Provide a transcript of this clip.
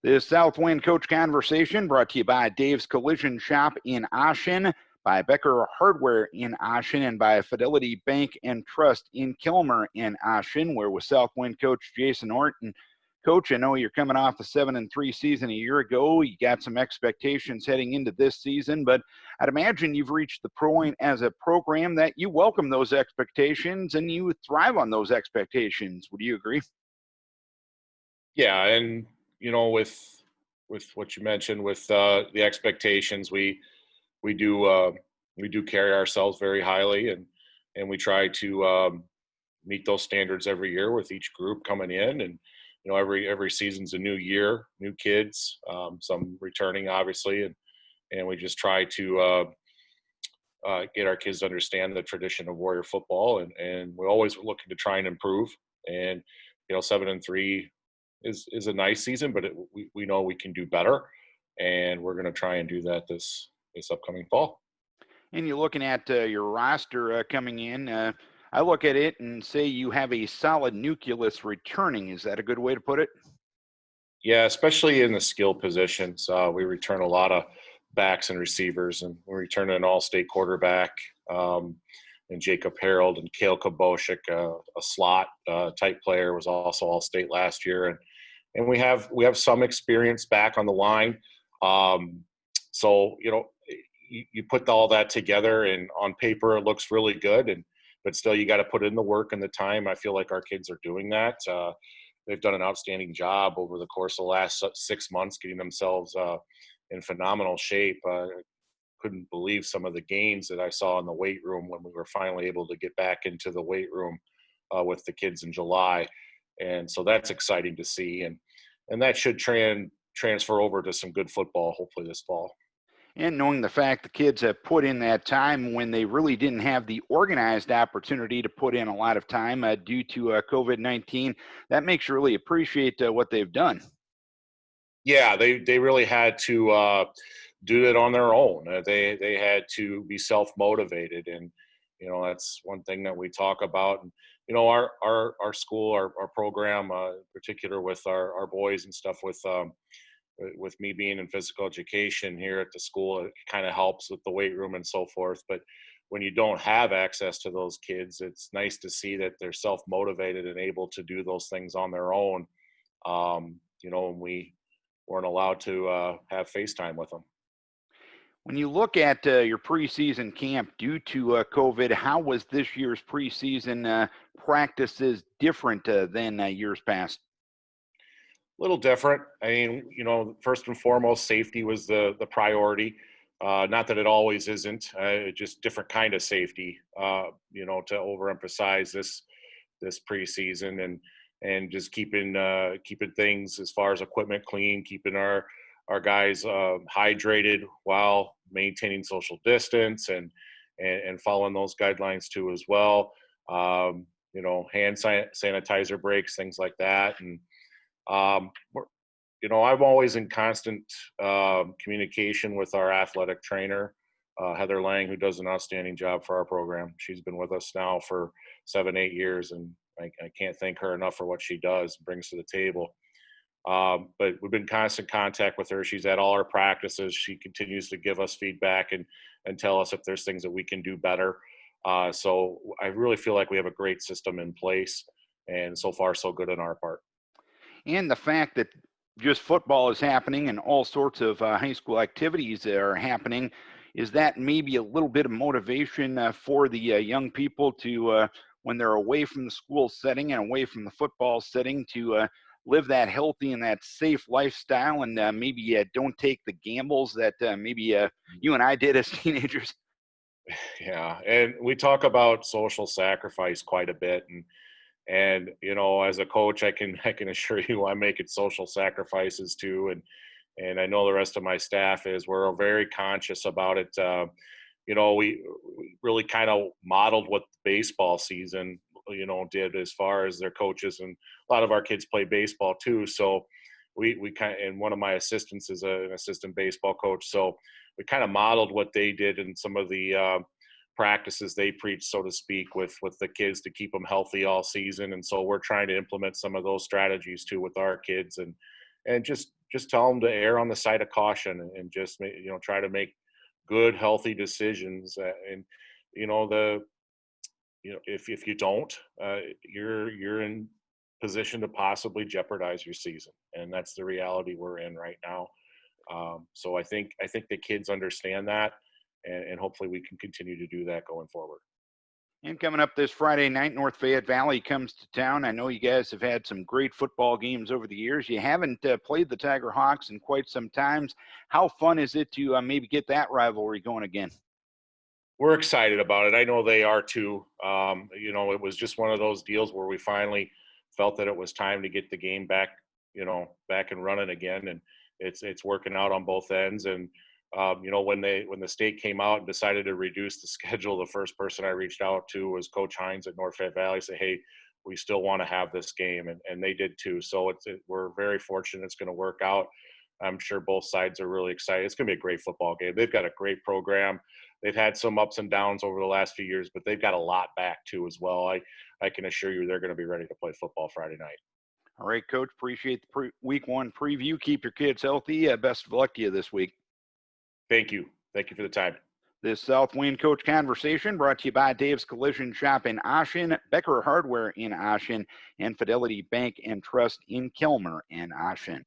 This South Winn Coach Conversation brought to you by Dave's Collision Shop in Ashen, by Becker Hardware in Ashen, and by Fidelity Bank and Trust in Kilmer in Ashen. We're with South Winn Coach Jason Ohrt. And Coach, I know you're coming off a 7-3 season a year ago. You got some expectations heading into this season, but I'd imagine you've reached the point as a program that you welcome those expectations and you thrive on those expectations. Would you agree? Yeah, and with what you mentioned with the expectations, we do carry ourselves very highly, and we try to meet those standards every year with each group coming in. And every season's a new year, new kids, some returning obviously, and we just try to get our kids to understand the tradition of Warrior football, and we're always looking to try and improve. And 7-3 is a nice season, but we know we can do better, and we're going to try and do that this upcoming fall. And you're looking at your roster coming in. I look at it and say you have a solid nucleus returning. Is that a good way to put it? Yeah, especially in the skill positions. We return a lot of backs and receivers, and we return an all-state quarterback, and Jacob Harold and Kale Kaboshik, a slot type player, was also all-state last year. And we have some experience back on the line. So, you put all that together, and on paper it looks really good, but still you got to put in the work and the time. I feel like our kids are doing that. They've done an outstanding job over the course of the last 6 months, getting themselves in phenomenal shape. Couldn't believe some of the gains that I saw in the weight room when we were finally able to get back into the weight room with the kids in July. And so that's exciting to see. And that should transfer over to some good football, hopefully this fall. And knowing the fact the kids have put in that time when they really didn't have the organized opportunity to put in a lot of time due to COVID-19, that makes you really appreciate what they've done. Yeah, they really had to do it on their own. They had to be self-motivated, and that's one thing that we talk about. And our school, our program, in particular with our boys and stuff, with me being in physical education here at the school, it kind of helps with the weight room and so forth. But when you don't have access to those kids, it's nice to see that they're self-motivated and able to do those things on their own. And we weren't allowed to have FaceTime with them. When you look at your preseason camp due to COVID, how was this year's preseason practices different than years past? A little different. I mean, first and foremost, safety was the priority. Not that it always isn't, just different kind of safety, to overemphasize this preseason, and just keeping things as far as equipment clean, keeping our guys hydrated while maintaining social distance and following those guidelines too as well. Hand sanitizer breaks, things like that. And I'm always in constant communication with our athletic trainer, Heather Lang, who does an outstanding job for our program. She's been with us now for 7-8 years, and I can't thank her enough for what she does and brings to the table. But we've been in constant contact with her. She's at all our practices. She continues to give us feedback and tell us if there's things that we can do better. So I really feel like we have a great system in place, and so far so good on our part. And the fact that just football is happening and all sorts of high school activities are happening, is that maybe a little bit of motivation for the young people to, when they're away from the school setting and away from the football setting, to live that healthy and that safe lifestyle, and maybe don't take the gambles that maybe you and I did as teenagers? Yeah, and we talk about social sacrifice quite a bit, and as a coach, I can assure you I'm making social sacrifices too, and I know the rest of my staff is. We're very conscious about it. We really kind of modeled what the baseball season did as far as their coaches, and a lot of our kids play baseball too. So we kind of, and one of my assistants is an assistant baseball coach. So we kind of modeled what they did in some of the practices they preach, so to speak, with the kids to keep them healthy all season. And so we're trying to implement some of those strategies too with our kids, and just just tell them to err on the side of caution and just try to make good, healthy decisions. And if you don't, you're in position to possibly jeopardize your season, and that's the reality we're in right now. So I think the kids understand that, and hopefully we can continue to do that going forward. And coming up this Friday night, North Fayette Valley comes to town. I know you guys have had some great football games over the years. You haven't played the Tiger Hawks in quite some times. How fun is it to maybe get that rivalry going again? We're excited about it. I know they are too. It was just one of those deals where we finally felt that it was time to get the game back, back and running again, and it's working out on both ends. And when the state came out and decided to reduce the schedule, the first person I reached out to was Coach Hines at North Fayette Valley. Say, hey, we still want to have this game, and they did too. So we're very fortunate it's going to work out. I'm sure both sides are really excited. It's going to be a great football game. They've got a great program. They've had some ups and downs over the last few years, but they've got a lot back too as well. I can assure you they're going to be ready to play football Friday night. All right, Coach, appreciate the week one preview. Keep your kids healthy. Best of luck to you this week. Thank you. Thank you for the time. This South Winn Coach Conversation brought to you by Dave's Collision Shop in Ashen, Becker Hardware in Ashen, and Fidelity Bank and Trust in Kilmer and Ashen.